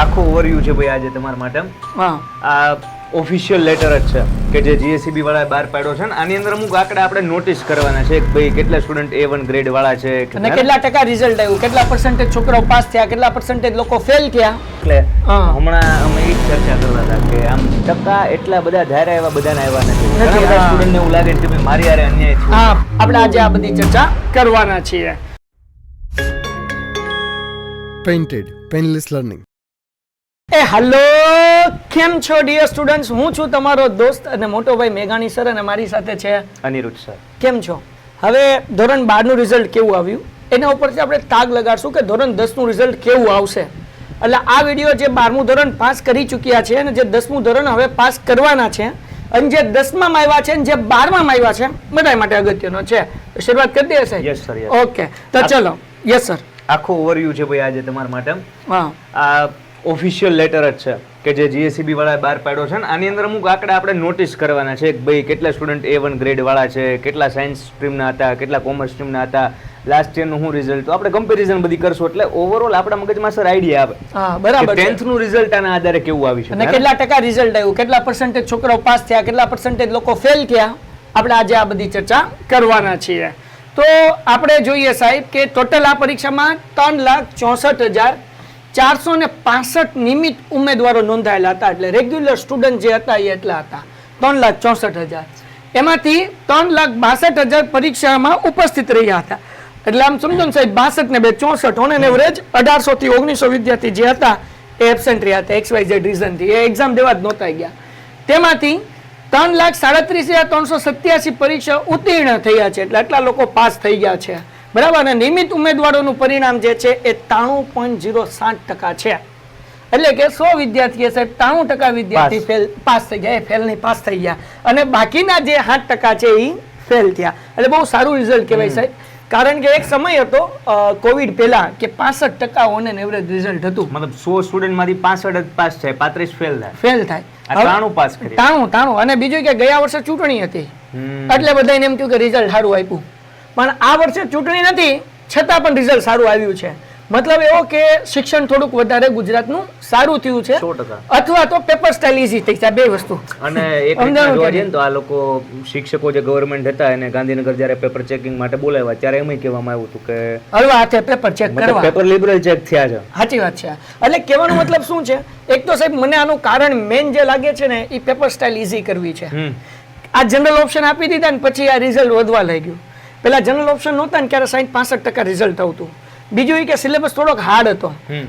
આખો ઓવરવ્યુ છે ભાઈ આજે તમારા માટે. હા, આ ઓફિશિયલ લેટર જ છે કે જે જીએસસીબી વાળાએ બહાર પાડ્યો છે ને આની અંદર અમુક આંકડા આપણે નોટિસ કરવાના છે કે ભાઈ કેટલા સ્ટુડન્ટ A1 ગ્રેડ વાળા છે અને કેટલા ટકા રિઝલ્ટ આવ્યું, કેટલા પર્સન્ટેજ છોકરાઓ પાસ થયા, કેટલા પર્સન્ટેજ લોકો ફેલ થયા. એટલે હા. હમણાં અમે એ જ ચર્ચા કરતા હતા કે આમ ટકા એટલા બધા ધાર્યા એવા બધાને આવ્યા નથી. ઘણા બધા હા. સ્ટુડન્ટને એવું લાગે છે કે ભાઈ મારી હારે અન્યાય થયો. હા, આપણે આજે આ બધી ચર્ચા કરવાના છીએ. Painted, Painless Learning. હેલો, કેમ છો ડિયર સ્ટુડન્ટ્સ? હું છું તમારો દોસ્ત અને મોટો ભાઈ મેઘાણી સર અને મારી સાથે છે અનિરુદ્ધ સર. કેમ છો? હવે ધોરણ 12 નું રિઝલ્ટ કેવું આવ્યું એના ઉપરથી આપણે તાગ લગાડશું કે ધોરણ 10 નું રિઝલ્ટ કેવું આવશે. એટલે આ વિડીયો જે 12મું ધોરણ પાસ કરી ચૂક્યા છે અને જે 10મું ધોરણ હવે પાસ કરવાના છે અને જે 10માં આવ્યા છે અને જે 12માં આવ્યા છે બધા માટે અગત્યનો છે. તો શરૂઆત કરી દઈએ સાહેબ? Yes sir. ઓકે, તો ચલો. Yes sir. આખો ઓવરવ્યુ છે ભાઈ આજે તમારા માટે. હા, આ ઓફિશિયલ લેટર જ છે કે જે જીએસસીબી વાળાએ બહાર પાડ્યો છે ને આની અંદર અમુક આંકડા આપણે નોટિસ કરવાના છે કે ભાઈ કેટલા સ્ટુડન્ટ A1 ગ્રેડ વાળા છે, કેટલા સાયન્સ સ્ટ્રીમના હતા, કેટલા કોમર્સ સ્ટ્રીમના હતા, લાસ્ટ યરનું શું રિઝલ્ટ, તો આપણે કમ્પેરિઝન બધી કરશું એટલે ઓવરઓલ આપણા મગજમાં સર આઈડિયા આવે હા, બરાબર છે. 10th નું રિઝલ્ટ આના આધારે કેવું આવી અને શકે કેટલા ટકા રિઝલ્ટ આવ્યું, કેટલા પર્સન્ટેજ છોકરાઓ પાસ થયા, કેટલા પર્સન્ટેજ લોકો ફેલ થયા, આપણે આજે આ બધી ચર્ચા કરવાના છીએ. તો આપણે જોઈએ સાહેબ કે ટોટલ આ પરીક્ષામાં 3,64,465 નિયમિત ઉમેદવારો નોંધાયેલા હતા. એટલે રેગ્યુલર સ્ટુડન્ટ જે હતા એ એટલા હતા 3,64,000. એમાંથી 3,62,000 પરીક્ષામાં ઉપસ્થિત રહ્યા હતા. એટલે આમ સમજો ને સાહેબ 62 ને 2 64 ઓન એન એવરેજ 1800 થી 1900 વિદ્યાર્થી જે હતા એ એબસેન્ટ રહ્યા હતા XYZ રીઝનથી. એ એક્ઝામ દેવા જ નહોતા ગયા. તેમાંથી 3,37,387 પરીક્ષા ઉત્તીર્ણ થયા છે. એટલે આટલા લોકો પાસ થઈ ગયા છે, બરાબર. અને નિયમિત ઉમેદવારોનું પરિણામ જે છે એ 93.07% છે. એટલે કે 100 વિદ્યાર્થીએ સાહેબ 93% વિદ્યાર્થી ફેલ પાસ થઈ ગયા, એ ફેલ નહીં પાસ થઈ ગયા. અને બાકીના જે 7% છે એ ફેલ થયા. એટલે બહુ સારું રિઝલ્ટ કહેવાય સાહેબ. કારણ કે એક સમય હતો કોવિડ પહેલા કે 65% ઓન એન એવરેજ રિઝલ્ટ હતું. મતલબ 100 સ્ટુડન્ટ માંથી 65 જ પાસ થાય, 35 ફેલ થાય. ફેલ થાય. આ 93 પાસ કરી. 93. અને બીજું કે ગયા વર્ષે ચૂંટણી હતી એટલે બધાને એમ થયું કે રિઝલ્ટ સારું આપ્યું. પણ આ વર્ષે ચૂંટણી નથી છતાં પણ રિઝલ્ટ સારું આવ્યું છે. મતલબ એવો કે શિક્ષણ થોડુંક વધારે ગુજરાતનું સારું થયું છે 100%. અથવા તો પેપર સ્ટાઇલ ઈઝી થઈ છે, બે વસ્તુ. અને એક રીતના જોવા જઈએ ને તો આ લોકો શિક્ષકો જે ગવર્મેન્ટ હતા એને ગાંધીનગર જ્યારે પેપર ચેકિંગ માટે બોલાવ્યા ત્યારે એમ કહેવામાં આવ્યું હતું કે હળવા હાથે પેપર ચેક કરવા, પેપર લિબરલ ચેક થયા છે. સાચી વાત છે. એટલે કહેવાનો મતલબ શું છે? એક તો સાહેબ મને આનું કારણ મેન જે લાગે છે ને એ પેપર સ્ટાઇલ ઈઝી કરવી છે. આ જનરલ ઓપ્શન આપી દીધા ને પછી આ રિઝલ્ટ વધવા લાગ્યું. પેલા જનરલ ઓપ્શન નહોતા ને ત્યારે 65% રિઝલ્ટ આવતું. બીજું એ કે સિલેબસ થોડોક હાર્ડ હતો.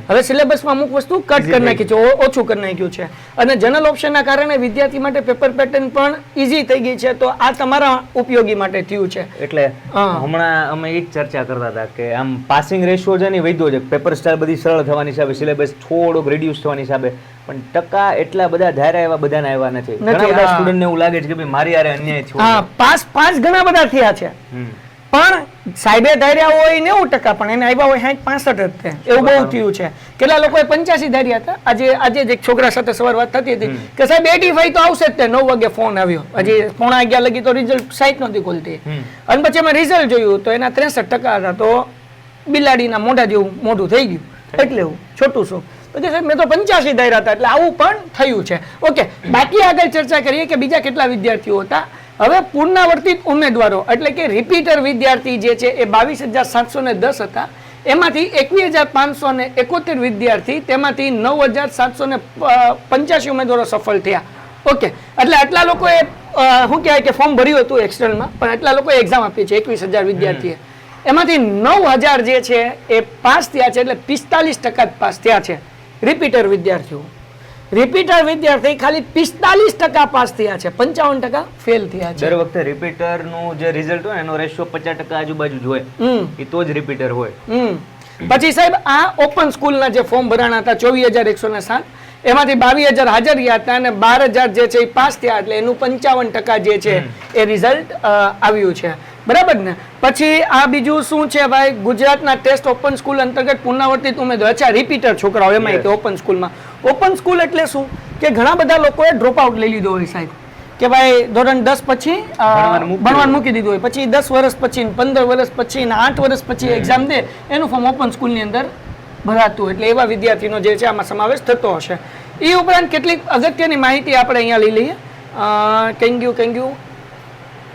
હવે સિલેબસમાં અમુક વસ્તુ કટ કરી નાખી છે, ઓછું કરી નાખ્યું છે. અને જનરલ ઓપ્શનના કારણે વિદ્યાર્થી માટે પેપર પેટર્ન પણ ઈઝી થઈ ગઈ છે. તો આ તમારા ઉપયોગી માટે થયું છે. એટલે હમણાં અમે એ જ ચર્ચા કરતા હતા કે આમ પાસિંગ રેશિયો છે ને વધ્યો છે, પેપર સ્ટાઇલ બધી સરળ થવાની હિસાબે, સિલેબસ થોડોક રિડ્યુસ થવાની હિસાબે, પણ ટકા એટલા બધા ધાર્યા એવા બધાને આવ્યા નથી. ઘણા બધા સ્ટુડન્ટને એવું લાગે છે કે ભાઈ મારી હારે અન્યાય થયો. હા, પાસ ઘણા બધા થયા છે પણ સાહેબે ધાર્યા હોય 90% પણ એને આવ્યા હોય 65 જ. એવું બહુ થયું છે. કેટલા લોકોએ 85 ધાર્યા હતા. આજે જ એક છોકરા સાથે સવાર વાત થતી હતી કે સાહેબ 85 તો આવશે જ. તે 9 વાગે ફોન આવ્યો, હજી 11:15 લગી તો રિઝલ્ટ સાઇટ નહોતી ખોલતી. અને પછી અમે રિઝલ્ટ જોયું તો એના 63% હતા. તો બિલાડીના મોઢા જેવું મોઢું થઈ ગયું. એટલે હું છોટું છું પછી સાહેબ મેં તો 85 ધાર્યા હતા. એટલે આવું પણ થયું છે. ઓકે, બાકી આગળ ચર્ચા કરીએ કે બીજા કેટલા વિદ્યાર્થીઓ હતા. હવે પુનરાવર્તિત ઉમેદવારો એટલે કે રિપીટર વિદ્યાર્થી જે છે એ 22,710 હતા. એમાંથી 21,571 વિદ્યાર્થી, તેમાંથી 9,785 ઉમેદવારો સફળ થયા. ઓકે, એટલે આટલા લોકોએ શું કહેવાય કે ફોર્મ ભર્યું હતું એક્સટર્નલમાં, પણ આટલા લોકોએ એક્ઝામ આપી છે 21,000 વિદ્યાર્થીએ. એમાંથી 9,000 જે છે એ પાસ થયા છે. એટલે 45% પાસ થયા છે રિપીટર વિદ્યાર્થીઓ. રિપીટર વિદ્યાર્થી ખાલી 45% પાસ થયા છે, 55% ફેલ થયા છે. દર વખતે રિપીટર નું જે રિઝલ્ટ હોય એનો રેશિયો 50% આજુબાજુ જ હોય, એ તો જ રિપીટર હોય. પછી સાહેબ આ ઓપન સ્કૂલના જે ફોર્મ ભરાણા હતા 24,107, એમાંથી 22,000 હાજર રહ્યા હતા અને 12,000 જે છે એ પાસ થયા. એટલે એનું 55% જે છે એ રિઝલ્ટ આવ્યું છે, બરાબર ને. પછી આ બીજું શું છે ભાઈ? ગુજરાતના ટેસ્ટ ઓપન સ્કૂલ અંતર્ગત પુનરાવર્તિત ઉમેદવાર. અચ્છા, રિપીટર છોકરાઓ એમાં ઓપન સ્કૂલમાં. ઓપન સ્કૂલ એટલે શું કે ઘણા બધા લોકોએ ડ્રોપ આઉટ લઈ લીધો હોય સાહેબ, કે ભાઈ ધોરણ 10 પછી ભણવાનું મૂકી દીધું હોય, પછી 10 વર્ષ પછી 15 વર્ષ પછી 8 વર્ષ પછી એક્ઝામ દે, એનું ફોર્મ ઓપન સ્કૂલની અંદર ભરાતું, એટલે એવા વિદ્યાર્થીનો જે છે આમાં સમાવેશ થતો હશે. એ ઉપરાંત કેટલીક અગત્યની માહિતી આપણે અહીંયા લઈ લઈએ. કેંગ્યુ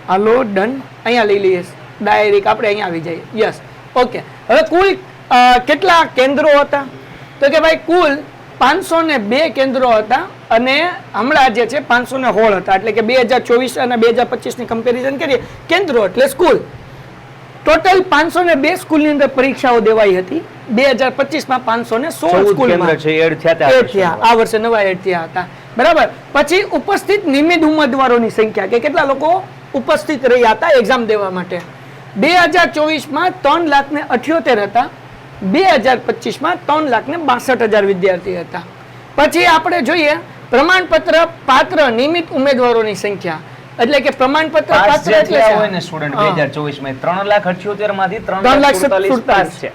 હાલો ડન, અહીંયા લઈ લઈએ ડાયરેક્ટ આપણે અહીંયા આવી જઈએ. Yes, okay. હવે કુલ કેટલા કેન્દ્રો હતા? તો કે ભાઈ કુલ 502 કેન્દ્રો હતા અને હમણાં જે છે 516 હતા. એટલે કે 2024 અને 2025 ની કમ્પેરિઝન કરીએ, કેન્દ્રો એટલે સ્કૂલ. ટોટલ 502 સ્કૂલની અંદર પરીક્ષાઓ દેવાઈ હતી. 2025 માં 516 સ્કૂલમાં એડ થયા આ વર્ષે નવા એડ થયા હતા. બરાબર. પછી ઉપસ્થિત નિયમિત ઉમેદવારોની સંખ્યા કે કેટલા લોકો ઉપસ્થિત રહ્યા હતા એક્ઝામ દેવા માટે. 2024 માં 3,78,000 હતા. 2025 માં 3,62,000 વિદ્યાર્થી હતા. પછી આપણે જોઈએ પ્રમાણપત્ર પાત્ર નિયમિત ઉમેદવારોની સંખ્યા. એટલે કે પ્રમાણપત્ર પાત્ર એટલે હોય ને સ્ટુડન્ટ 2024 માં 3,78,000 માંથી 3,47,000 પાસ છે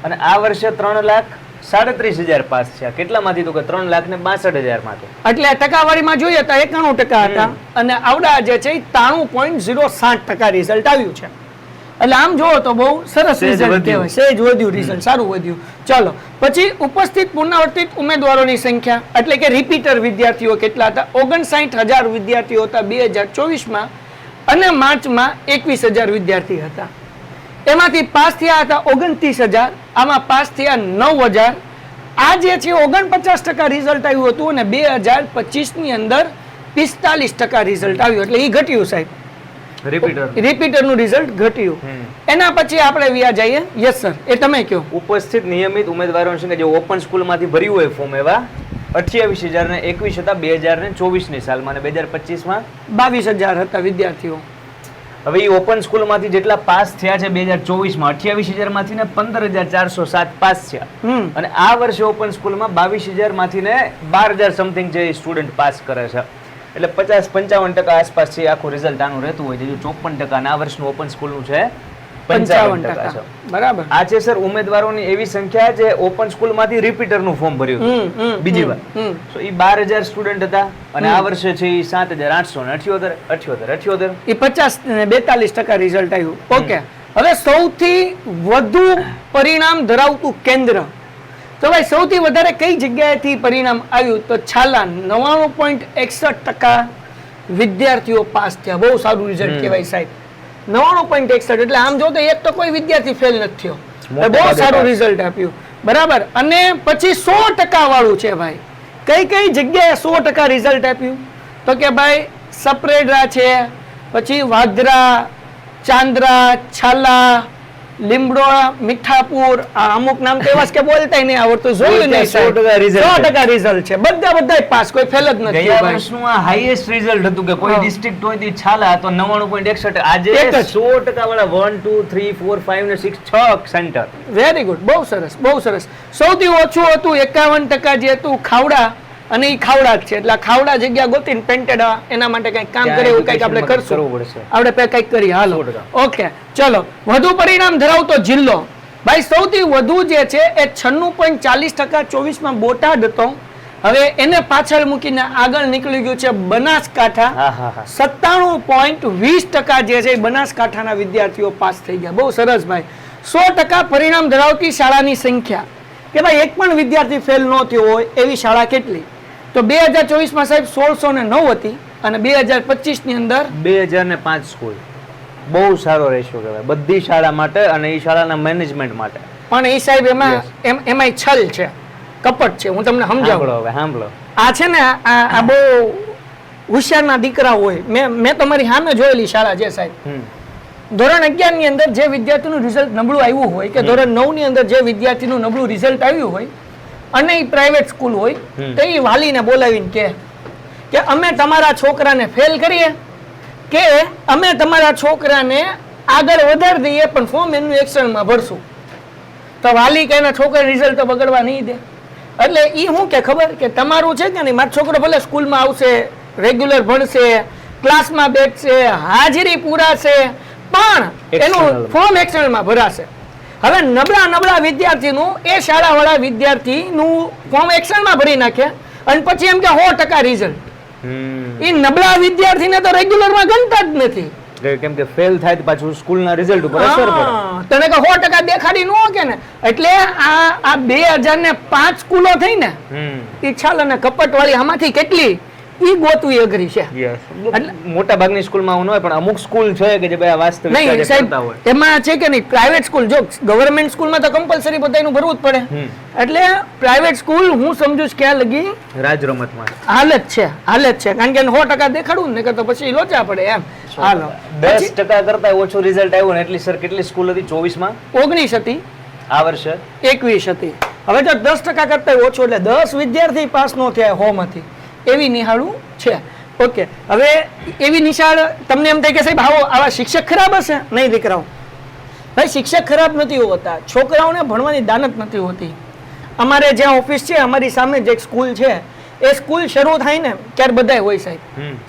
અને આ વર્ષે 3,37,000 પાસ છે. કેટલામાંથી? તો કે 3,62,000 માંથી. એટલે ટકાવારીમાં જોઈએ તો 91% હતા અને આવડા જે છે 93.07% રિઝલ્ટ આવ્યું છે. એટલે આમ જોવો તો બહુ સરસ રિઝલ્ટ કહેવાય. સહેજ વધ્યું રિઝલ્ટ, સારું વધ્યું. ચલો પછી ઉપસ્થિત પુનરાવર્તિત ઉમેદવારોની સંખ્યા એટલે કે રિપીટર વિદ્યાર્થીઓ કેટલા હતા? 59,000 વિદ્યાર્થીઓ હતા 2024 માં અને માર્ચમાં 21,000 વિદ્યાર્થી હતા. એમાંથી પાસ થયા હતા 29,000, આમાં પાસ થયા 9,000. આ જે છે 49% રિઝલ્ટ આવ્યું હતું અને 2025 ની અંદર 45% રિઝલ્ટ આવ્યું. એટલે એ ઘટ્યું સાહેબ, રિપીટરનું રિઝલ્ટ ઘટ્યું. એના પછી આપણે વ્યા જઈએ. યસ સર, એ તમે કહો. ઉપસ્થિત નિયમિત ઉમેદવારોની સંખ્યા જે ઓપન સ્કૂલમાંથી ભર્યું હોય ફોર્મ એવા 28,021 હતા 2024 ની સાલમાં અને 2025 માં 22,000 હતા વિદ્યાર્થીઓ. હવે એ ઓપન સ્કૂલમાંથી જેટલા પાસ થયા છે 2024 માં 28,000 માંથી ને 15,407 પાસ થયા અને આ વર્ષે ઓપન સ્કૂલમાં 22,000 માંથી ને 12,000 સમથિંગ જે સ્ટુડન્ટ પાસ કરે છે. એટલે 50-55% આસપાસ છે આખું રિઝલ્ટ આનું રહેતું હોય છે. જો 54% અને આ વર્ષનું ઓપન સ્કૂલનું છે 55% છે. બરાબર. આ છે સર ઉમેદવારોની એવી સંખ્યા જે ઓપન સ્કૂલમાંથી રિપીટરનું ફોર્મ ભર્યું બીજી વાર. તો એ 12,000 સ્ટુડન્ટ હતા અને આ વર્ષે છે એ 7,878 એ 50 ને 42% રિઝલ્ટ આવ્યું. ઓકે. હવે સૌથી વધુ પરિણામ ધરાવતું કેન્દ્ર, તો ભાઈ સૌથી વધારે કઈ જગ્યાએથી પરિણામ આવ્યું? તો છાલા 99.61% વિદ્યાર્થીઓ પાસ થયા. બહુ સારું રિઝલ્ટ કહેવાય સાહેબ. 99.61 એટલે આમ જો તો એક તો કોઈ વિદ્યાર્થી ફેલ નથી થયો. બહુ સારું રિઝલ્ટ આપ્યું. બરાબર. અને પછી 100% વાળું છે ભાઈ. કઈ કઈ જગ્યાએ 100% રિઝલ્ટ આપ્યું? તો કે ભાઈ સપરેડા છે, પછી વાગરા, ચાંદ્રા, છાલા, લીમડોળા, મીઠાપુર, અમુક નામ તો એવા કે બોલતા નહીં આવડતું. જોયું નહીં, 100% રિઝલ્ટ છે. બધા પાસ, કોઈ ફેલ જ નથી. ગયા વર્ષનું આ હાઈએસ્ટ રિઝલ્ટ હતું કે કોઈ ડિસ્ટ્રિક્ટ હોય તો છાલા તો 99.61. આજે 100% વાળા 1 2 3 4 5 ને 6 સેન્ટર. વેરી ગુડ, બહુ સરસ, બહુ સરસ. સૌથી ઓછું હતું 51% જે હતું ખાવડા, અને એ ખાવડા જ છે. એટલે ખાવડા જગ્યા ગોતીને પેન્ટેડ એના માટે કઈક કામ કરે એવું કઈક આપણે કરશું. આપણે કઈક કરીએ. હાલો, ઓકે. ચલો, વધુ પરિણામ ધરાવતો જિલ્લો ભાઈ સૌથી વધુ જે છે એ 96.40% 24 માં બોટાદ હતો. હવે એને પાછળ મૂકીને આગળ નીકળી ગયું છે બનાસકાંઠા. 97.20% જે છે એ બનાસકાંઠાના વિદ્યાર્થીઓ પાસ થઈ ગયા. બહુ સરસ ભાઈ. 100% પરિણામ ધરાવતી શાળાની સંખ્યા કે ભાઈ એક પણ વિદ્યાર્થી ફેલ ન થયો હોય એવી શાળા કેટલી? તો 2024 માં સાહેબ 1,609 હતી અને 2025 ની અંદર 2005 સ્કૂલ. બહુ સારો રેશિયો કહેવાય બધી શાળા માટે અને એ શાળાના મેનેજમેન્ટ માટે. પણ એ સાહેબ એમાં છલ છે, કપટ છે. હું તમને સમજાવું. સાંભળો, આ છે ને આ બહુ હોશિયારના દીકરા હોય. મેં તમારી સામે જોયેલી શાળા છે સાહેબ. ધોરણ 11 ની અંદર જે વિદ્યાર્થીનું રિઝલ્ટ નબળું આવ્યું હોય કે ધોરણ 9 ની અંદર જે વિદ્યાર્થીનું નબળું રિઝલ્ટ આવ્યું હોય અને એ પ્રાઇવેટ સ્કૂલ હોય તો એ વાલીને બોલાવીને કે અમે તમારા છોકરાને ફેલ કરીએ કે અમે તમારા છોકરાને આગળ વધારી દઈએ પણ ફોર્મ એનું એક્સટર્નલમાં ભરશું. તો વાલી કે એના છોકરા રિઝલ્ટ તો બગડવા નહીં દે. એટલે એ શું કે ખબર કે તમારું છે કે નહીં, મારો છોકરો ભલે સ્કૂલમાં આવશે, રેગ્યુલર ભણશે, ક્લાસમાં બેઠશે, હાજરી પૂરાશે, પણ એનું ફોર્મ એક્સટર્નલમાં ભરાશે. હવે નબળા વિદ્યાર્થીનું એ શાળાવાળા વિદ્યાર્થીનું ફોર્મ એક્સટર્નલમાં ભરી નાખે અને પછી એમ કે 100% રિઝલ્ટ. એ નબળા વિદ્યાર્થીને તો રેગ્યુલરમાં ગણતા જ નથી. કે કેમ કે ફેલ થાય તો પાછું સ્કૂલના રિઝલ્ટ ઉપર અસર પડે. હા, તને કે 100% દેખાડી ન કે ને એટલે આ 2005 સ્કૂલો થઈ ને એ છાલ અને કપટ વાળી આમાંથી કેટલી ઈ ગોતવી અઘરી છે. મોટા ભાગની સ્કૂલમાં આવું ન હોય પણ અમુક સ્કૂલ છે કે જે ભાઈ આ વાસ્તવિક નહીં કાર્ય સાહેબ કરતા હોય. એમાં છે કે નહીં પ્રાઇવેટ સ્કૂલ જો ગવર્મેન્ટ સ્કૂલમાં તો કમ્પલસરી બધાનું ભરવું જ પડે એટલે પ્રાઇવેટ સ્કૂલ હું સમજુ છું ક્યાં લગી રાજ રમતમાં હાલત છે કારણ કે 100% દેખાડવું ને તો પછી લોચા પડે એમ. હાલો 10% કરતા ઓછું રિઝલ્ટ આવ્યું ને એટલી સર કેટલી સ્કૂલ હતી 24 માં 19 હતી આ વર્ષે 21 હતી. હવે જો 10% કરતા ઓછું એટલે 10 વિદ્યાર્થી પાસ નો થયા 100 માંથી એવી નિહાળું છે. ઓકે હવે એવી નિશાળ તમને એમ થાય કે સાહેબ આવા શિક્ષક ખરાબ હશે? નહીં દીકરાઓ, ભાઈ શિક્ષક ખરાબ નથી હોતા, છોકરાઓને ભણવાની દાનત નથી હોતી. અમારે જ્યાં ઓફિસ છે અમારી સામે જે સ્કૂલ છે એ સ્કૂલ શરૂ થાય ને ત્યારે બધાય હોય સાહેબ,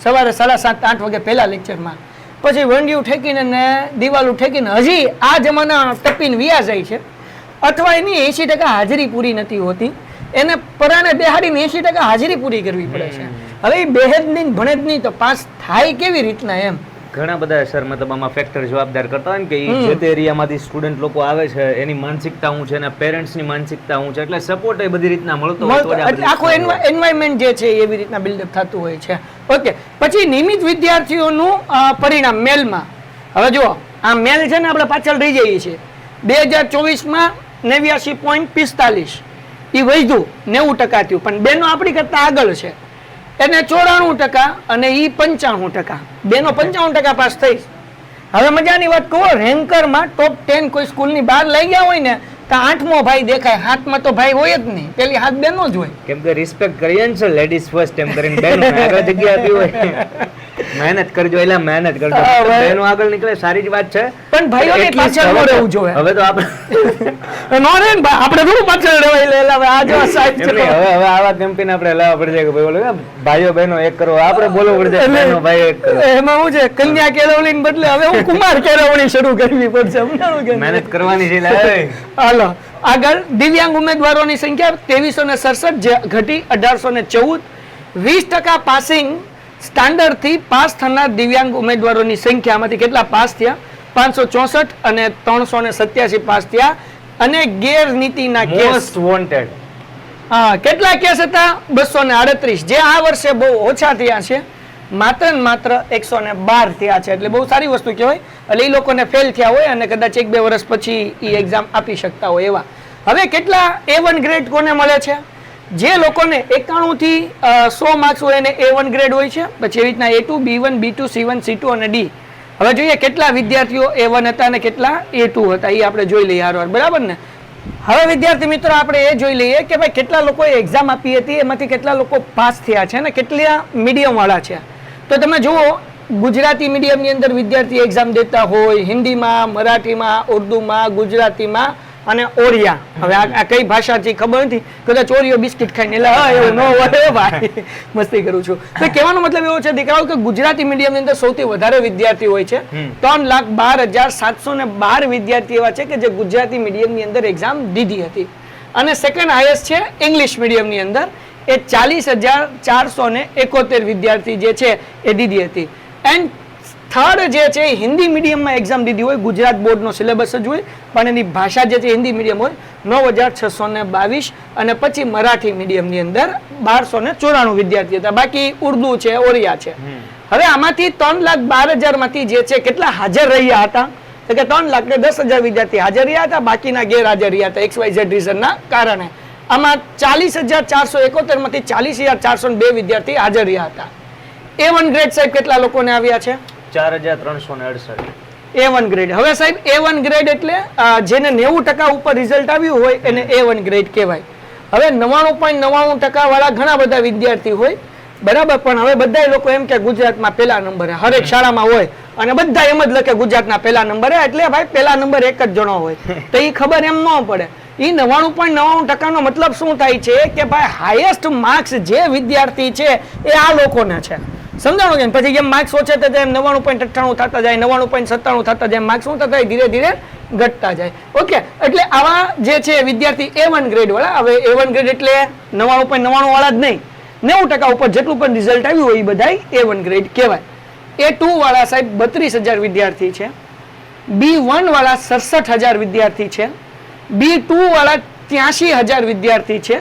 સવારે 7:30-8 વાગે પહેલા લેક્ચરમાં, પછી વંડિયું ઠેકીને ને દિવાલું ઠેકીને હજી આ જમાના ટપીને વિયા જાય છે અથવા એની 80% હાજરી પૂરી નથી હોતી. એને પરાને બેહાડીને 80% હાજરી પૂરી કરવી પડે છે. હવે એ બેહે જ નહીં ભણે જ નહીં તો પાસ થાય કેવી રીતના એમ. ઘણા બધા સર મતલબ આમાં ફેક્ટર જવાબદાર કરતા હોય ને કે ઈ જે તે એરિયામાંથી સ્ટુડન્ટ લોકો આવે છે એની માનસિકતા શું છે, એના પેરેન્ટ્સની માનસિકતા શું છે, એટલે સપોર્ટ એ બધી રીતના મળતો હોય તો જ આ એટલે આખું એન્વાયરમેન્ટ જે છે એવી રીતના બિલ્ડઅપ થતું હોય છે. ઓકે પછી નિયમિત વિદ્યાર્થીઓનું પરિણામ મેલમાં. હવે જુઓ આ મેલ છે ને આપણે પાછળ રહી જઈએ છીએ. 2024માં 89.45 એ વધ્યું 90% થયું પણ બેનો આપણી કરતા આગળ છે. એને 94% અને ઈ 95%. બેનો 95% પાસ થઈ. હવે મજાની વાત કહો રેન્કરમાં ટોપ 10 કોઈ સ્કૂલની બહાર લઈ ગયા હોય ને તો 8મો ભાઈ દેખાય, 7માં તો ભાઈ હોય જ નહીં, પેલી 7 બેનો જ હોય. કેમ કે રિસ્પેક્ટ કરીએ ને લેડીઝ ફર્સ્ટ એમ કરીને બેનો આગળ જગ્યા આપી હોય. મહેનત કરજો એટલે મહેનત કરજો, બેનો આગળ નીકળે સારી જ વાત છે પણ ભાઈઓની પાછળ ન રહેવું જોઈએ. હવે તો આપણે નો રે આપણે થોડું પાછળ રહેવાય લે હવે આ જો સાહેબ છે હવે આવા કેમ્પેન આપણે લાવવા પડશે કે ભાઈ બોલો ભાઈઓ બહેનો એક કરો, આપણે બોલવું પડશે બહેનો ભાઈ એક કરો. એમાં હું છે કન્યા કેળવણીને બદલે હવે હું કુમાર કેળવણી શરૂ કરવી પડશે. મહેનત કરવાની છે એટલે હાલો આગળ દિવ્યાંગ ઉમેદવારોની સંખ્યા 2367 ઘટી 1814. 20% પાસિંગ સ્ટાન્ડર્ડ થી પાસ થનાર દિવ્યાંગ ઉમેદવારોની સંખ્યામાંથી કેટલા પાસ થયા? 564 અને 387 પાસ થયા. અને ગેરનીતિના કેસ મોસ્ટ વોન્ટેડ કેટલા કેસ હતા? 238 જે આ વર્ષે બહુ ઓછા થયા છે, માત્ર ને માત્ર 112 થયા છે. એટલે બહુ સારી વસ્તુ કહેવાય. એટલે એ લોકોને ફેલ થયા હોય અને કદાચ 1-2 વર્ષ પછી એ એક્ઝામ આપી શકતા હોય એવા. હવે કેટલા A1 ગ્રેડ કોને મળે છે? જે લોકોને 91 થી 100 માર્ક્સ હોય એને A1 ગ્રેડ હોય છે. પછી એવી રીતના A2, B1, B2, C1, C2 અને D. હવે જોઈએ કેટલા વિદ્યાર્થીઓ A1 હતા અને કેટલા A2 હતા એ આપણે જોઈ લઈએ હારવાર, બરાબર ને? હવે વિદ્યાર્થી મિત્રો આપણે એ જોઈ લઈએ કે ભાઈ કેટલા લોકોએ એક્ઝામ આપી હતી, એમાંથી કેટલા લોકો પાસ થયા છે અને કેટલા મીડિયમ વાળા છે. તો તમે જુઓ ગુજરાતી મીડિયમની અંદર વિદ્યાર્થી એક્ઝામ દેતા હોય હિન્દીમાં, મરાઠીમાં, ઉર્દુમાં, ગુજરાતીમાં અને ઓરિયા. હવે આ કઈ ભાષાથી ખબર નથી, કદાચ ઓરિયો બિસ્કિટ ખાઈને એટલે એવું ન હોય ભાઈ, મસ્તી કરું છું. તો કહેવાનો મતલબ એવો છે દીકરાઓ કે ગુજરાતી મીડિયમની અંદર સૌથી વધારે વિદ્યાર્થી હોય છે. 3,12,712 વિદ્યાર્થી એવા છે કે જે ગુજરાતી મીડિયમની અંદર એક્ઝામ દીધી હતી. અને સેકન્ડ હાઈએસ્ટ છે ઇંગ્લિશ મીડિયમની અંદર, એ 40,471 વિદ્યાર્થી જે છે એ દીધી હતી. એન્ડ થર્ડ જે છે હિન્દી મીડિયમમાં એક્ઝામ દીધી હોય, ગુજરાત બોર્ડનો સિલેબસ જ હોય પણ એની ભાષા જે છે હિન્દી મીડિયમ હોય, 9,622. અને પછી મરાઠી મીડિયમની અંદર 1,294 વિદ્યાર્થી હતા. બાકી ઉર્દુ છે, ઓરિયા છે. હવે આમાંથી 3,12,000 માંથી જે છે કેટલા હાજર રહ્યા હતા? તો કે 3,10,000 વિદ્યાર્થી હાજર રહ્યા હતા, બાકીના ગેરહાજર રહ્યા હતા XYZ રીઝનના કારણે. આમાં 40,471 માંથી 40,402 વિદ્યાર્થી હાજર રહ્યા હતા. A1 ગ્રેડ સાહેબ કેટલા લોકોને આવ્યા છે? 4,368. A1 grade. હવે સાહેબ A1 ગ્રેડ એટલે જેને 90% ઉપર રિઝલ્ટ આવ્યું હોય એને A1 ગ્રેડ કહેવાય. હવે 99.99% વાળા ઘણા બધા વિદ્યાર્થી હોય, બરાબર, પણ હવે બધા લોકો એમ કે ગુજરાતમાં પહેલા નંબરે હરેક શાળામાં હોય અને બધા એમ જ લખે ગુજરાતના પહેલા નંબરે, એટલે ભાઈ પહેલા નંબર એક જ જણો હોય તો એ ખબર એમ ન પડે. એ 99.99% નો મતલબ શું થાય છે કે ભાઈ હાઈએસ્ટ માર્ક્સ જે વિદ્યાર્થી છે એ આ લોકોને છે. સમજાણું કે પછી જેમ માર્ક્સ ઓછા થતા જાય 99.98 થતા જાય, 99.97 થતા જાય, માર્ક્સ શું થતા જાય ધીરે ધીરે ઘટતા જાય. ઓકે, એટલે આવા જે છે વિદ્યાર્થી A1 ગ્રેડ વાળા. હવે A1 ગ્રેડ એટલે 99.99 વાળા જ નહીં, 90% ઉપર જેટલું પણ રિઝલ્ટ આવ્યું હોય એ બધા A1 ગ્રેડ કહેવાય. A2 વાળા સાહેબ 32,000 વિદ્યાર્થી છે, B1 વાળા 67,000 વિદ્યાર્થી છે, B2 વાળા 83,000 વિદ્યાર્થી છે,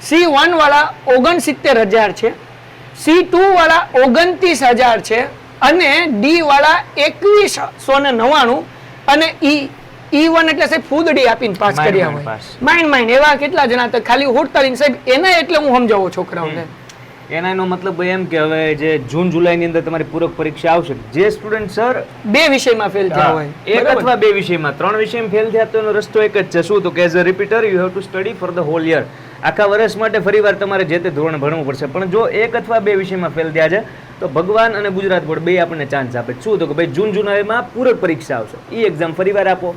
C1 વાળા 69,000 છે, C2 વાળા 29,000 છે અને D વાળા 2199 અને E1 એટલે સાહેબ ફૂદડી આપીને પાસ Mind કર્યા mind હોય. pass. માઇન્ડ એવા કેટલા જણા હતા ખાલી હોડતાલીને સાહેબ એના એટલે હું સમજાવું છોકરાઓને. એનો મતલબ ભાઈ એમ કે હવે જે જૂન જુલાઈની અંદર તમારી પૂરક પરીક્ષા આવશે, જે સ્ટુડન્ટ સર બે વિષયમાં ફેલ થયા હોય એક બરાબર? અથવા બે વિષયમાં, 3 વિષયમાં ફેલ થયા તો એનો રસ્તો એક જ છે. શું? તો કે as a repeater you have to study for the whole year. આખા વર્ષ માટે ફરીવાર તમારે જે તે ધોરણ ભણવું પડશે. પણ જો એક અથવા બે વિષયમાં ફેલ થયા છે તો ભગવાન અને ગુજરાત બોર્ડ બે આપણને ચાન્સ આપે. શું? તો કે ભાઈ જૂન જુલાઈમાં પૂરક પરીક્ષા આવશે, એ એક્ઝામ ફરીવાર આપો.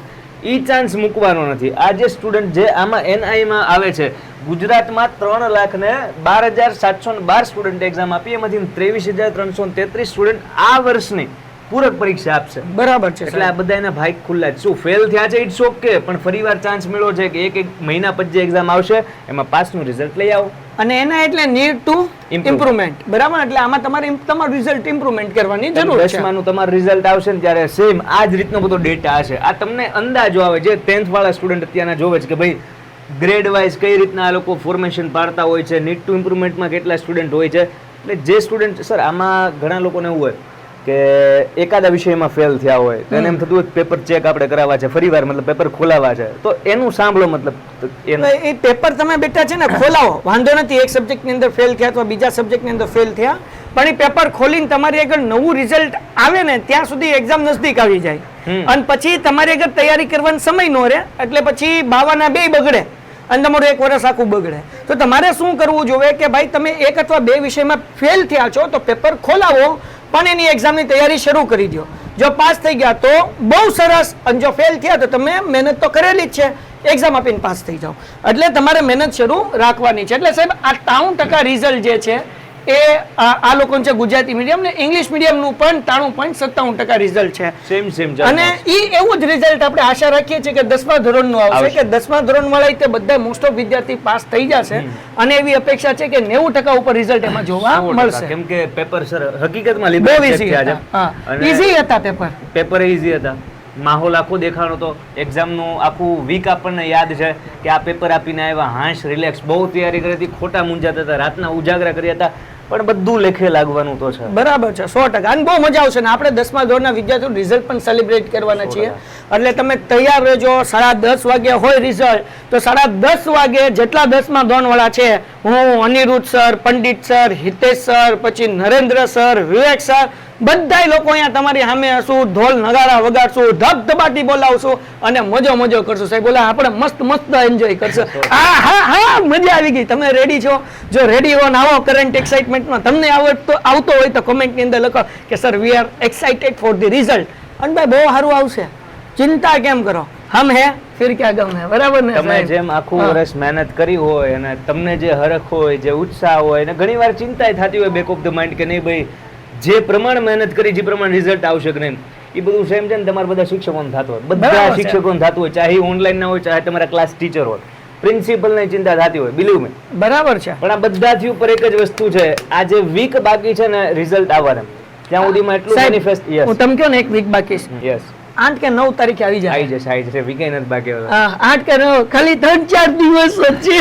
ઈ ચાન્સ મૂકવાનો નથી. આ જે સ્ટુડન્ટ જે આમાં એનઆઈમાં આવે છે, ગુજરાતમાં 3,12,712 સ્ટુડન્ટ એક્ઝામ આપી, એમાંથી 23,333 સ્ટુડન્ટ આ વર્ષની પૂરક પરીક્ષા આપશે. બરાબર છે એટલે આ બધા એના ભાઈ ખુલ્લા જ. શું ફેલ થયા છે ઇટ્સ ઓકે, પણ ફરીવાર ચાન્સ મળ્યો છે કે એક મહિના પછી એક્ઝામ આવશે એમાં પાસનું રિઝલ્ટ લઈ આવો. અને એના એટલે નીડ ટુ ઇમ્પ્રુવમેન્ટ. બરાબર, એટલે આમાં તમારે તમારું રિઝલ્ટ ઇમ્પ્રુવમેન્ટ કરવાની જરૂર છે. 10માનું તમારું રિઝલ્ટ આવશે ને ત્યારે સેમ આ જ રીતનો બધો ડેટા હશે. આ તમને અંદાજો આવે. જે 10th વાળા સ્ટુડન્ટ અત્યારના જોવે છે કે ભાઈ ગ્રેડ વાઇઝ કઈ રીતના આ લોકો ફોર્મેશન પાડતા હોય છે, નીડ ટુ ઇમ્પ્રુવમેન્ટમાં કેટલા સ્ટુડન્ટ હોય છે. એટલે જે સ્ટુડન્ટ સર આમાં ઘણા લોકોને એવું હોય કે એકાદા વિષયમાં ફેલ થયા હોય તો એને એમ થતું હોય પેપર ચેક આપણે કરાવવા છે ફરીવાર, મતલબ પેપર ખોલાવવા છે, તો એનું સાંભળો. મતલબ તો એ પેપર તમે બેટા છે ને ખોલાવો, વાંધો નથી. એક સબ્જેક્ટની અંદર ફેલ થયા અથવા બીજા સબ્જેક્ટની અંદર ફેલ થયા, પણ એ પેપર ખોલીને તમારી આગળ નવું રિઝલ્ટ આવે ને ત્યાં સુધી એક્ઝામ નજદીક આવી જાય અને પછી તમારી આગળ તૈયારી કરવાનો સમય ન રહે, એટલે પછી બાવાના બે બગડે અને તમારું એક વર્ષ આખું બગડે. તો તમારે શું કરવું જોઈએ કે ભાઈ તમે એક અથવા બે વિષયમાં ફેલ થયા છો તો પેપર ખોલાવો, પણ એની એક્ઝામની તૈયારી શરૂ કરી દો. જો પાસ થઈ ગયા તો બહુ સરસ, અને જો ફેલ થયા તો તમે મહેનત તો કરેલી જ છે, એક્ઝામ આપીને પાસ થઈ જાઓ. એટલે તમારે મહેનત શરૂ રાખવાની છે. એટલે સાહેબ આ 93% રિઝલ્ટ જે છે એ આ લોકોનું છે ગુજરાતી મીડિયમ ને ઇંગ્લિશ મીડિયમનું પણ 93.57% રિઝલ્ટ છે. સેમ અને એ એવું જ રિઝલ્ટ આપણે આશા રાખીએ છીએ કે 10મા ધોરણનું આવશે, કે 10મા ધોરણ વાળા તે બધા મોસ્ટ ઓફ વિદ્યાર્થી પાસ થઈ જશે અને એવી અપેક્ષા છે કે 90% ઉપર રિઝલ્ટ એમાં જોવા મળશે. કેમ કે પેપર સર હકીકતમાં બહુ ઈઝી હતા. હા, ઈઝી હતા પેપર ઈઝી હતા. માહોલ આખો દેખાણો તો એક્ઝામનું આખું વીક આપણને યાદ છે કે આ પેપર આપીને આવ્યા, હાશ રિલેક્સ, બહુ તૈયારી કરી હતી, ખોટા મૂંઝાતા હતા, રાતના ઉજાગરા કર્યા હતા, પણ બધું લેખે લાગવાનું તો છે. બરાબર છે, 100%. અને બહુ મજા આવશે ને આપણે 10મા ધોરણના વિદ્યાર્થીઓ રિઝલ્ટ પણ સેલિબ્રેટ કરવાના છીએ. એટલે તમે તૈયાર રહેજો. 10:30 વાગે હોય રિઝલ્ટ, તો 10:30 વાગે જેટલા 10મા ધોરણ વાળા છે, હું, Aniruddha sir, Pandit sir, Hitesh sir, પછી નરેન્દ્ર સર, વિવેક સર, બધાય લોકો અહીંયા તમારી સામે હશું, ઢોલ નગારા વગાડશું, ધબધબાટી બોલાવશું અને મજો કરશું. સાહેબ બોલા આપણે મસ્ત એન્જોય કરશું. હા મજા આવી ગઈ. તમે રેડી છો? જો રેડી હો ને આવો કરંટ એક્સાઇટમેન્ટમાં તમને આવતો હોય તો કોમેન્ટની અંદર લખો કે sir we are excited for the result. અને ભાઈ બહુ સારું આવશે, ચિંતા કેમ કરો, હમ હે ફિર ક્યાં ગમ હે. બરાબર ને? તમે જેમ આખું વર્ષ મહેનત કરી હોય અને તમને જે હરખ હોય, જે ઉત્સાહ હોય, અને ઘણીવાર ચિંતા થતી હોય બેક ઓફ ધ માઇન્ડ કે નહીં ભાઈ જે પ્રમાણે મહેનત કરી જે પ્રમાણે રિઝલ્ટ આવશે કે નહીં, એ બધું સેમ છે ને તમારા બધા શિક્ષકોને થતું હોય, બધા શિક્ષકોને થતું હોય, ચાહે ઓનલાઈન ના હોય, ચાહે તમારા ક્લાસ ટીચર હોય, પ્રિન્સિપલ ની ચિંતા થતી હોય, બિલીવ મે. બરાબર છે. પણ આ બધાથી ઉપર એક જ વસ્તુ છે, આ જે વીક બાકી છે ને રિઝલ્ટ આવવાના, ત્યાં સુધીમાં એટલું મેનિફેસ્ટ. યસ, હું તમને કહું ને એક વીક બાકી છે. યસ, 8 કે 9 તારીખે આવી જશે વીકે નથી બાકી. 8 કે 9 ખાલી 3-4 દિવસ છે.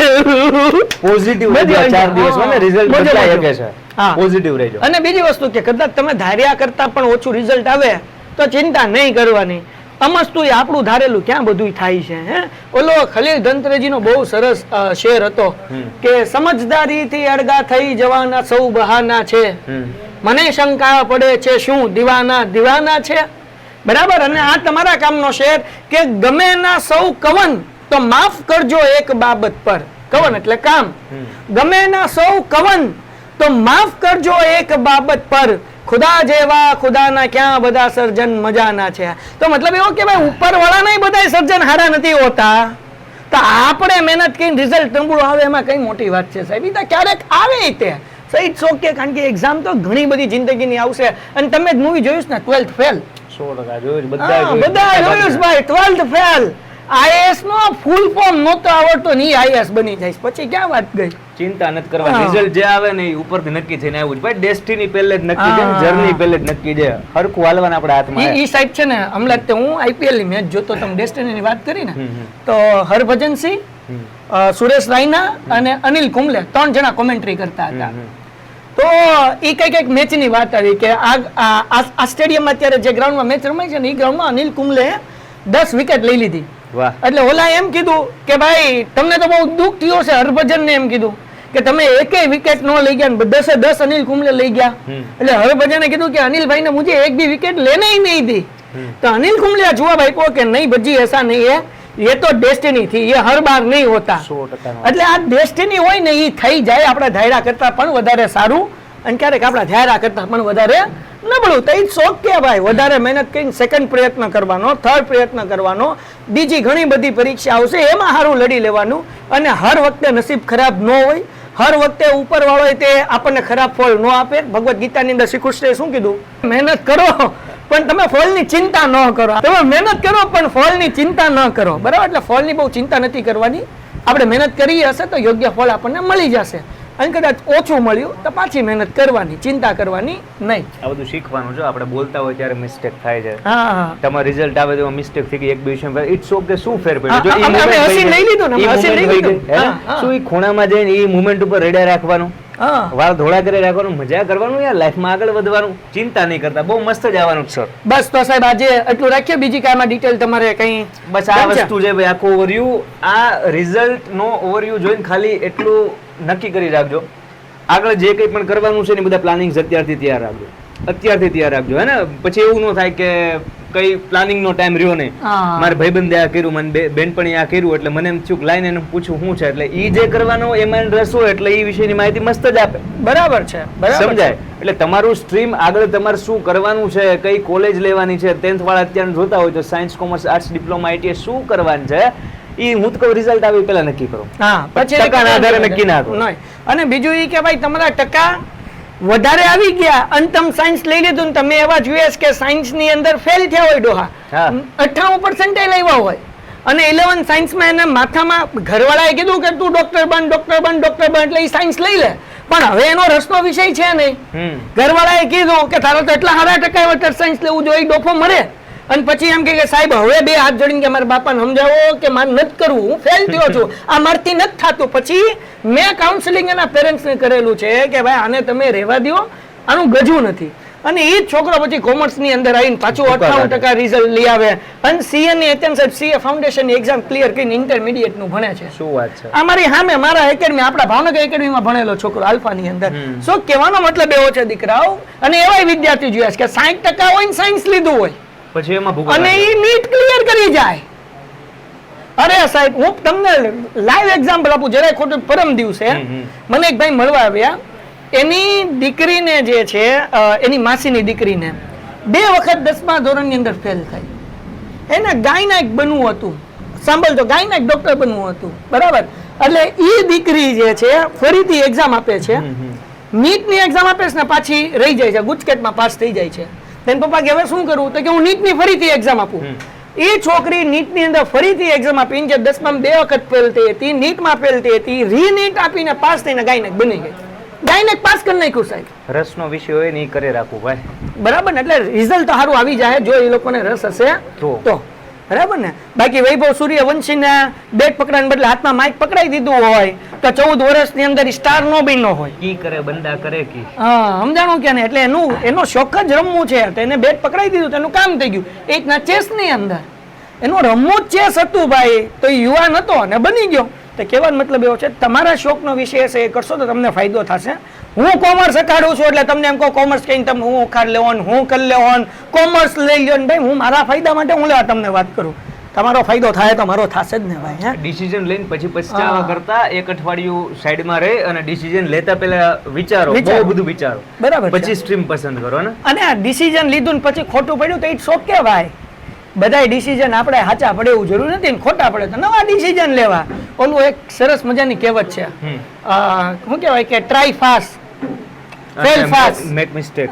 પોઝિટિવ 4 દિવસમાં ને રિઝલ્ટ બદલાઈ શકે છે. પોઝિટિવ રહેજો. અને બીજી વસ્તુ કે કદાચ તમે ધાર્યા કરતા પણ ઓછું રિઝલ્ટ આવે તો ચિંતા નહીં કરવાની. અમસ્તું આપણું ધારેલું ક્યાં બધું થાય છે. હે, ઓલો ખલીલ ધનતરેજીનો બહુ સરસ શેર હતો કે સમજદારીથી અળગા થઈ જવાના સૌ બહાના છે, મને શંકા પડે છે શું દીવાના છે. બરાબર. અને આ તમારા કામનો શેર કે ગમે ના સૌ કવન તો માફ કરજો એક બાબત પર. કવન એટલે કામ. ગમે ના સૌ કવન તો માફ કરજો એક બાબત પર, ખુદા જેવા ખુદાના ક્યાં બધા સર્જન મજાના છે. તો મતલબ એવો કે ભાઈ ઉપર વાળાના બધા સર્જન હારા નથી હોતા, તો આપણે મહેનત કરીને રિઝલ્ટ નબળું આવે એમાં કઈ મોટી વાત છે સાહેબ. તો ક્યારેક આવે તે સહી ઓકે, કારણ કે એક્ઝામ તો ઘણી બધી જિંદગીની આવશે. અને તમે જ મૂવી જોયું ને 12th ફેલ, 100% જોયું, બધા જોયું ભાઈ 12th ફેલ. આઈએએસ નો ફૂલ ફોર્મ નહોતો આવડતો ને આઈએએસ બની જાય, પછી ક્યાં વાત ગઈ. ચિંતા નથી કરવાની, રિઝલ્ટ જે આવે ને એ ઉપરથી નક્કી થઈને આવ્યું છે ભાઈ. ડેસ્ટિની પહેલે જ નક્કી છે, જર્ની પહેલે જ નક્કી છે, હરખું હાલવાના આપણા હાથમાં. ઈ સાઈડ છે ને હમણાં જ તે હું આઈપીએલ ની મેચ જોતો, તમે ડેસ્ટિની ની વાત કરી ને, તો હરભજન સિંહ, સુરેશ રાયના અને અનિલ કુંબલે 3 જણા કોમેન્ટ્રી કરતા હતા. તો એ કઈક મેચની વાત આવી કે આ સ્ટેડિયમમાં અત્યારે જે ગ્રાઉન્ડમાં મેચ રમાય છે ને એ ગ્રાઉન્ડમાં અનિલ કુંબલે 10 વિકેટ લઈ લીધી. વાહ. એટલે ઓલા એમ કીધું કે ભાઈ તમને તો બહુ દુઃખ થયું છે, હરભજન ને એમ કીધું કે તમે એકેય વિકેટ ન લઈ ગયા, 10 અનિલ કુંબલે લઈ ગયા. એટલે હરભજને કીધું કે અનિલભાઈ ને મુझे एक भी विकेट लेने ही नहीं दी. तो अनिल कुंबले जवाब आप्यो કે नहीं भज्जी ऐसा नहीं है, ये तो डेस्टिनी थी, ये हर बार नहीं होता. એટલે આ ડેસ્ટિની હોય ને એ થઈ જાય આપણા ધાયરા કરતા પણ વધારે સારું, અને ક્યારેક આપણા ધાયરા કરતા પણ વધારે નબળું. તો એ શોખ કે ભાઈ વધારે મહેનત કરીને સેકન્ડ પ્રયત્ન કરવાનો, થર્ડ પ્રયત્ન કરવાનો, બીજી ઘણી બધી પરીક્ષા આવશે એમાં સારું લડી લેવાનું. અને હર વખતે નસીબ ખરાબ ન હોય, હર વખતે ઉપર વાળો તે આપણને ખરાબ ફળ ન આપે. ભગવદ્ ગીતાની અંદર શ્રી કૃષ્ણએ શું કીધું? મહેનત કરો પણ તમે ફળની ચિંતા ન કરો. તમે મહેનત કરો પણ ફળની ચિંતા ન કરો, બરાબર? એટલે ફળની બહુ ચિંતા નથી કરવાની. આપણે મહેનત કરી હશે તો યોગ્ય ફળ આપણને મળી જશે, અને કદાચ ઓછું મળ્યું તો પાછી મહેનત કરવાની, ચિંતા કરવાની નહીં. આ બધું શીખવાનું છે. આપણે બોલતા હોય ત્યારે મિસ્ટેક થાય છે. હા, તમારો રિઝલ્ટ આવે તો મિસ્ટેક થઈ ગઈ એક બે વિષય, ઇટ્સ ઓકે. શું ફેર હા, પડ્યો? જો અમે હસી લઈ લીધું ને, અમે હસી લઈ લીધું. શું એ ખૂણામાં જઈને એ મુમેન્ટ ઉપર રેડા રાખવાનું, હા, વાળ ધોળા કરી રાખવાનું, મજા કરવાનું, યાર લાઈફમાં આગળ વધવાનું, ચિંતા નહીં કરતા. બહુ મસ્ત જવાનું સર. બસ તો સાહેબ આજે એટલું રાખીએ, બીજી કાંઈમાં ડિટેલ તમારે કઈ? બસ આ વસ્તુ છે ભાઈ, આખો ઓવરવ્યુ, આ રિઝલ્ટ નો ઓવરવ્યુ જોઈને ખાલી એટલું નક્કી કરી રાખજો. આગળ જે કંઈ પણ કરવાનું છે ને બધા પ્લાનિંગ્સ અત્યારથી તૈયાર રાખજો, અત્યારથી તૈયાર રાખજો, હે ને? પછી એવું ન થાય કે કઈ પ્લાનિંગ નો ટાઈમ રહ્યો નહીં. મારા ભાઈબંધે આ કર્યું, મને બેનપણી આ કર્યું, એટલે મને એમ થયું લાઈને એને પૂછું શું છે, એટલે ઈ જે કરવાનો એમાં રસ હોય એટલે એ વિષયની માહિતી મસ્ત જ આપે. બરાબર છે, સમજાય? એટલે તમારું સ્ટ્રીમ આગળ તમારે શું કરવાનું છે, કઈ કોલેજ લેવાની છે, 10th વાળા અત્યારે જોતા હોય તો science, commerce, arts, diploma, ITI શું કરવાનું છે એ હું તો કહું રિઝલ્ટ આવે પેલા નક્કી કરો. હા, પછી ટકાના આધારે નક્કી ના કરો. અને બીજું એ કે ભાઈ તમારા ટકા વધારે આવી ગયા અને તમે સાયન્સ લઈ લીધું ને તમે એવા જોઈએ કે સાયન્સ ની અંદર ફેલ થયા હોય ડોહા, 98% આવ્યા હોય, અને 11 સાયન્સમાં એને માથામાં ઘરવાળાએ કીધું કે તું ડોક્ટર બન, ડોક્ટર બન, ડોક્ટર બન, એટલે એ સાયન્સ લઈ લે. પણ હવે એનો રસનો વિષય છે નહીં. ઘરવાળાએ કીધું કે તારો તો એટલા સારા ટકા આવ્યા સાયન્સ લેવું જોઈએ, ડોફો મળે. અને પછી એમ કે સાહેબ હવે 2 હાથ જોડીને કે મારા બાપાને સમજાવો કે મારે નથી કરવું, હું ફેલ થયો છું, આ મારથી નથી થતું. પછી મેં કાઉન્સેલિંગ એના પેરેન્ટ્સને કરેલું છે કે ભાઈ આને તમે રહેવા દો, આનું ગજવું નથી. અને એ જ છોકરો પછી કોમર્સ ની અંદર આવીને પાછું 98% રિઝલ્ટ લઈ આવે, અને સીએ ની અત્યંત સાહેબ સીએ ફાઉન્ડેશન ની એક્ઝામ ક્લિયર કરીને ઇન્ટરમીડિયેટ નું ભણે છે. શું વાત છે? આ મારી સામે મારા એકેડમી, આપણા ભાવનગર એકેડમીમાં ભણેલો છોકરો આલ્ફા ની અંદર. શું કહેવાનો મતલબ એવો છે દીકરાઓ, અને એવા વિદ્યાર્થી જોયા છે કે 60% હોય ને સાયન્સ લીધું હોય પછી એમાં અને એ નીટ ક્લિયર કરી જાય. અરે સાહેબ હું તમને લાઈવ એક્ઝામ્પલ આપું, જરાય ખોટું. પરમ દિવસે મને એક ભાઈ મળવા આવ્યા, એની દીકરીને જે છે એની માસીની દીકરીને 2 વખત 10મા ધોરણની અંદર ફેલ થઈ. એને ગાયનેક બનવું હતું, સાંભળજો, ગાયનેક ડોક્ટર બનવું હતું, બરાબર? એટલે એ દીકરી જે છે ફરીથી એક્ઝામ આપે છે, નીટની એક્ઝામ આપે છે ને પાછી રહી જાય છે, ગુજકેટમાં પાસ થઈ જાય છે. તેના પપ્પા કે હવે શું કરવું? તો કે હું નીટની ફરીથી એક્ઝામ આપું. એ છોકરી નીટની અંદર ફરીથી એક્ઝામ આપીને જે 10માં 2 વખત ફેલ થઈ હતી, નીટમાં ફેલ થઈ હતી, રીનીટ આપીને પાસ થઈને ગાયનેક બની ગઈ. ગાયનેક પાસ કરી નાખ્યું સાહેબ. રસનો વિષય હોય ને એ કરે રાખવું ભાઈ, બરાબર ને? એટલે રિઝલ્ટ તો સારું આવી જાય જો એ લોકોને રસ હશે તો, બરાબર ને? બાકી વૈભવ સૂર્યવંશીને બેટ પકડાને બદલે હાથમાં માઇક પકડાઈ દીધું હોય તો 14 વર્ષની અંદર સ્ટાર નો બન્યો હોય. કી કરે બંદા કરે કી. હા, સમજાણું કે ને? એટલે એનો શોખ જ રમવું છે, તો એને બેટ પકડાઈ દીધું તો એનું કામ થઈ ગયું. એક ના ચેસ ની અંદર એનું રમવું જ ચેસ હતું ભાઈ, તો એ યુવાન હતો અને બની ગયો. તો કહેવાનો મતલબ એવો છે તમારા શોખનો વિષય છે એ કરશો તો તમને ફાયદો થશે. હું કોમર્સ અકાડું છું એટલે તમને એમ કહો કોમર્સ કહીને તમે હું અખાડ લેવો, હું કરી લેવો, કોમર્સ લઈ લ્યો ને ભાઈ, હું મારા ફાયદા માટે હું લેવા તમને વાત કરું. તમારો ફાયદો થાય તો મારો થશે જ ને ભાઈ. હે, ડિસિઝન લઈને પછી પછતાવા કરતા 1 અઠવાડિયું સાઈડમાં રહે અને ડિસિઝન લેતા પહેલા વિચારો, બહુ બધું વિચારો, બરાબર? પછી સ્ટ્રીમ પસંદ કરો ને. અને આ ડિસિઝન લીધું ને પછી ખોટું પડ્યું તો ઇટ્સ ઓકે ભાઈ. બધાય ડિસિઝન આપણે સાચા પડે એવું જરૂર નથી, ને ખોટા પડે તો નવા ડિસિઝન લેવા. ઓલું એક સરસ મજાની કહેવત છે, શું કહેવાય કે try fast, fail fast, make mistake,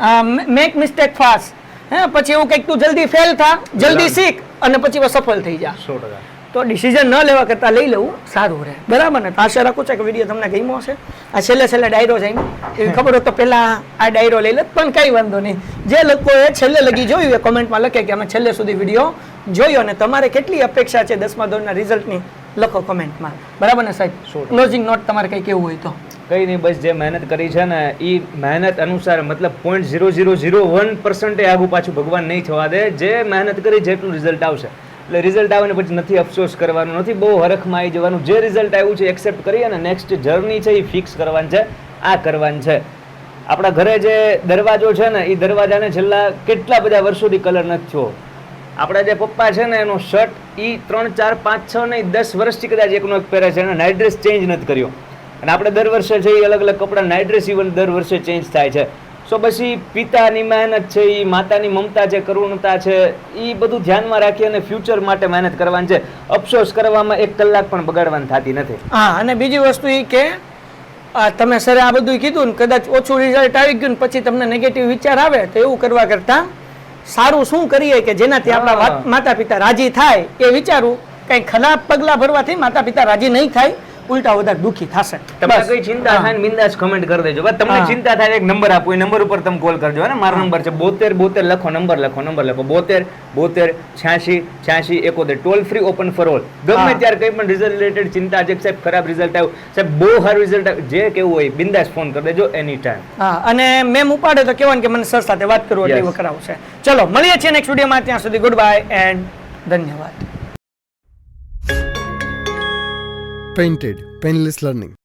make mistake fast. હે, પછી એવું કંઈક તું જલ્દી ફેલ થા, જલ્દી શીખ અને પછી સફળ થઈ જા. 100%. તો ડિસિઝન ન લેવા કરતાં લઈ લેવું સારું રહે, બરાબર ને? તો આશા રાખું છું કે વિડીયો તમને ગમ્યો હશે. આ છેલ્લે ડાયરો જાય એવી ખબર હોય તો પહેલાં આ ડાયરો લઈ લે, પણ કંઈ વાંધો નહીં. જે લોકોએ છેલ્લે લગી જોયું એ કોમેન્ટમાં લખે કે અમે છેલ્લે સુધી વિડીયો જોયો, અને તમારે કેટલી અપેક્ષા છે 10મા ધોરણના રિઝલ્ટની લખો કોમેન્ટમાં, બરાબર ને સાહેબ? ક્લોઝિંગ નોટ તમારે કંઈ કેવું હોય તો કંઈ નહીં, બસ જે મહેનત કરી છે ને એ મહેનત અનુસાર મતલબ 0.0001% આગું પાછું ભગવાન નહીં થવા દે. જે મહેનત કરી જેટલું રિઝલ્ટ આવશે, એટલે રિઝલ્ટ આવે ને પછી નથી અફસોસ કરવાનું, નથી બહુ હરખમાં આવી જવાનું. જે રિઝલ્ટ આવ્યું છે એક્સેપ્ટ કરી અને નેક્સ્ટ જર્ની છે એ ફિક્સ કરવાની છે, આ કરવાની છે. આપણા ઘરે જે દરવાજો છે ને એ દરવાજાને છેલ્લા કેટલા બધા વર્ષોથી કલર નથી થયો. આપણા જે પપ્પા છે ને એનો શર્ટ એ 3, 4, 5, 6 નહીં 10 વર્ષથી કદાચ એકનો એક પહેરે છે, અને નાઇટ ડ્રેસ ચેન્જ નથી કર્યો. અને આપણે દર વર્ષે છે એ અલગ અલગ કપડાં નાઇટ ડ્રેસ ઇવન દર વર્ષે ચેન્જ થાય છે. સો પછી પિતાની મહેનત છે, એ માતાની મમતા છે, કરુણતા છે, એ બધું ધ્યાનમાં રાખી અને ફ્યુચર માટે મહેનત કરવાની છે. અફસોસ કરવામાં 1 કલાક પણ બગાડવાની થતી નથી. હા, અને બીજી વસ્તુ એ કે તમે સરે આ બધું કીધું ને, કદાચ ઓછું રિઝલ્ટ આવી ગયું ને પછી તમને નેગેટિવ વિચાર આવે, તો એવું કરવા કરતાં સારું શું કરીએ કે જેનાથી આપણા માતા પિતા રાજી થાય એ વિચારવું. કંઈ ખરાબ પગલાં ભરવાથી માતા પિતા રાજી નહીં થાય, ઉલટા વધારે દુઃખી થશે. તમને કઈ ચિંતા થાય ને બિંદાસ કમેન્ટ કરી દેજો. બસ તમને ચિંતા થાય એક નંબર આપો, એ નંબર ઉપર તમે કોલ કરજો. ને મારો નંબર છે 72 લખો, નંબર લખો 72 86 86 71, toll free, open for all. ગમે ત્યારે કઈ પણ રિઝલ્ટ રિલેટેડ ચિંતા છે, સાહેબ ખરાબ રિઝલ્ટ આવ્યું, સાહેબ બહુ સારું રિઝલ્ટ આવ્યું, જે કેવું હોય બિંદાસ ફોન કરી દેજો એની ટાઈમ. હા, અને મેમ ઉપાડે તો કહેવાનું કે મને સર સાથે વાત કરવો એટલે કરાવશે. ચલો મળીએ છીએ નેક્સ્ટ વિડીયોમાં, ત્યાં સુધી ગુડ બાય એન્ડ ધન્યવાદ. Painted Painless Learning.